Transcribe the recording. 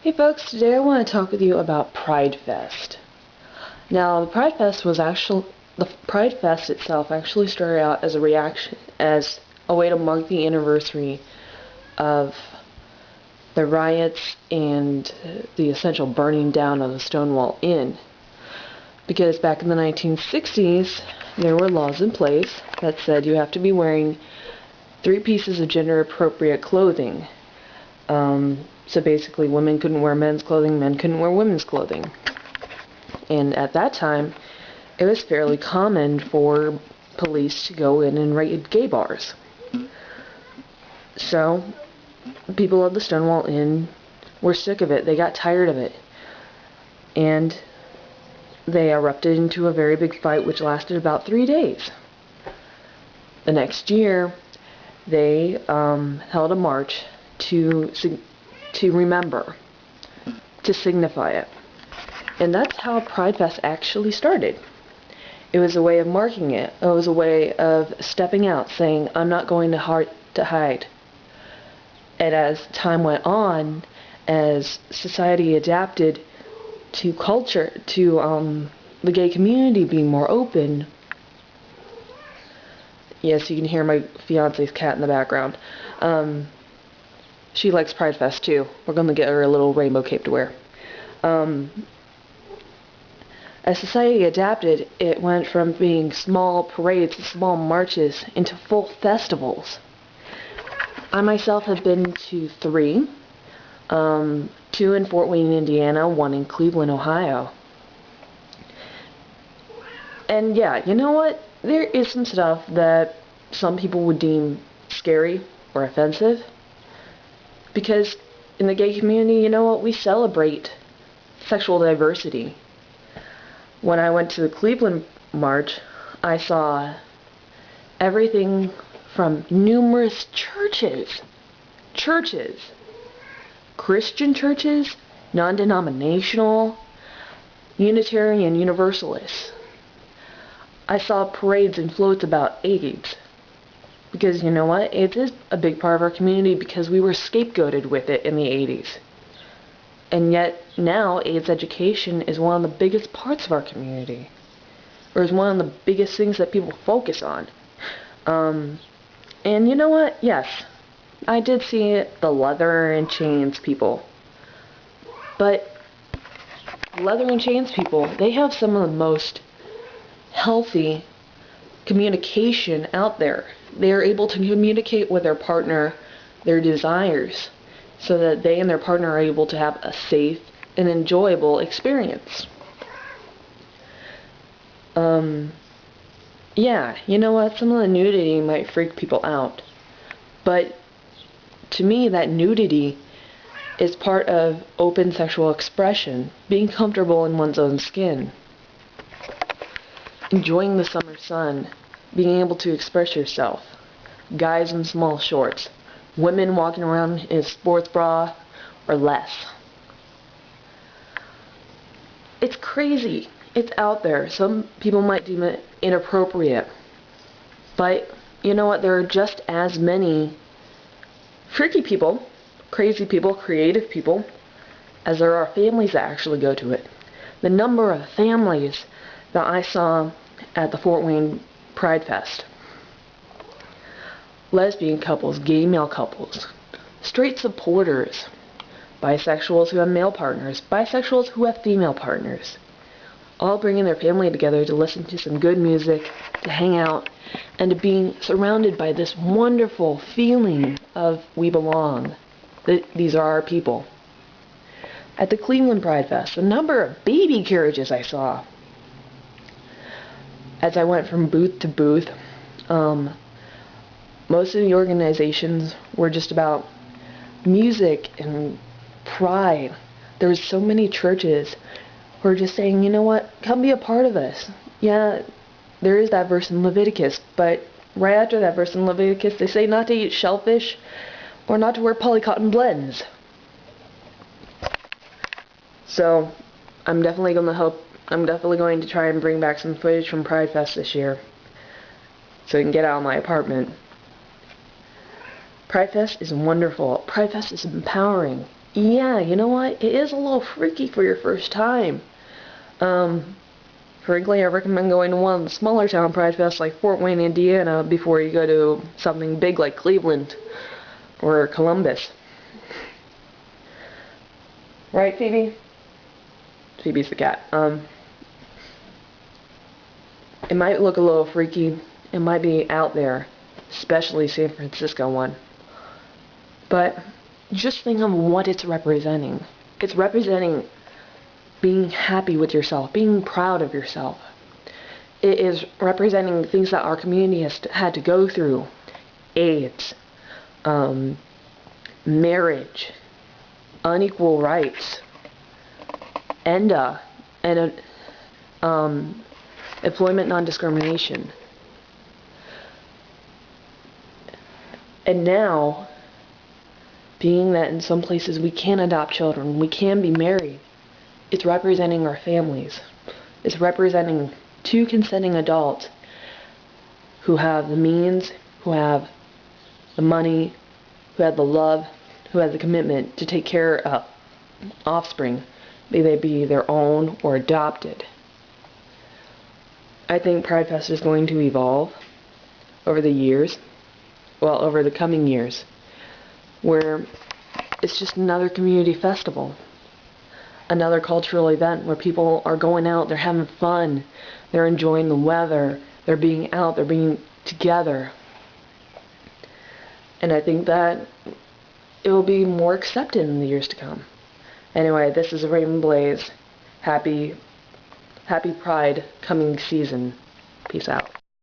Hey folks, today I want to talk with you about Pride Fest. Now, the Pride Fest itself actually started out as a reaction, as a way to mark the anniversary of the riots and the essential burning down of the Stonewall Inn. Because back in the 1960s, there were laws in place that said you have to be wearing 3 pieces of gender-appropriate clothing. So basically, women couldn't wear men's clothing, men couldn't wear women's clothing. And at that time, it was fairly common for police to go in and raid gay bars. So, people of the Stonewall Inn were sick of it. They got tired of it. And they erupted into a very big fight which lasted about 3 days. The next year, they held a march to remember, to signify it. And that's how Pride Fest actually started. It was a way of marking it. It was a way of stepping out, saying, I'm not going to hide. And as time went on, as society adapted to culture, to the gay community being more open. Yes, you can hear my fiance's cat in the background. She likes Pride Fest too. We're going to get her a little rainbow cape to wear. As society adapted, it went from being small parades and small marches into full festivals. I myself have been to 3. 2 in Fort Wayne, Indiana, 1 in Cleveland, Ohio. And yeah, you know what? There is some stuff that some people would deem scary or offensive. Because in the gay community, you know what? We celebrate sexual diversity. When I went to the Cleveland March, I saw everything from numerous churches, Christian churches, non-denominational, Unitarian Universalists. I saw parades and floats about AIDS. Because you know what? AIDS is a big part of our community because we were scapegoated with it in the 80s. And yet now AIDS education is one of the biggest parts of our community. Or is one of the biggest things that people focus on. And you know what? Yes, I did see the leather and chains people. But leather and chains people, they have some of the most healthy communication out there. They are able to communicate with their partner their desires so that they and their partner are able to have a safe and enjoyable experience. Yeah, you know what? Some of the nudity might freak people out. But to me, that nudity is part of open sexual expression, being comfortable in one's own skin, enjoying the summer sun, being able to express yourself. Guys in small shorts, women walking around in a sports bra or less. It's crazy. It's out there. Some people might deem it inappropriate. But you know what? There are just as many freaky people, crazy people, creative people, as there are families that actually go to it. The number of families that I saw at the Fort Wayne Pride Fest. Lesbian couples, gay male couples, straight supporters, bisexuals who have male partners, bisexuals who have female partners, all bringing their family together to listen to some good music, to hang out, and to being surrounded by this wonderful feeling of we belong. These are our people. At the Cleveland Pride Fest, the number of baby carriages I saw. As I went from booth to booth, most of the organizations were just about music and pride. There was so many churches who were just saying, you know what, come be a part of this. Yeah, there is that verse in Leviticus, but right after that verse in Leviticus, they say not to eat shellfish or not to wear polycotton blends. So, I'm definitely going to try and bring back some footage from Pride Fest this year so I can get out of my apartment. Pride Fest is wonderful. Pride Fest is empowering. yeah, you know what? It is a little freaky for your first time. Frankly, I recommend going to one of the smaller town Pride Fests like Fort Wayne, Indiana, before you go to something big like Cleveland or Columbus. Right, Phoebe? Phoebe's the cat. It might look a little freaky. It might be out there, especially San Francisco one. But just think of what it's representing. It's representing being happy with yourself, being proud of yourself. It is representing things that our community has had to go through. AIDS, marriage, unequal rights, ENDA, and employment non-discrimination. And now, being that in some places we can adopt children, we can be married, it's representing our families. It's representing two consenting adults who have the means, who have the money, who have the love, who have the commitment to take care of offspring, may they be their own or adopted. I think Pride Fest is going to evolve over the years, well, over the coming years, where it's just another community festival, another cultural event where people are going out, they're having fun, they're enjoying the weather, they're being out, they're being together. And I think that it will be more accepted in the years to come. Anyway, this is Raymond Blaze. Happy Pride coming season. Peace out.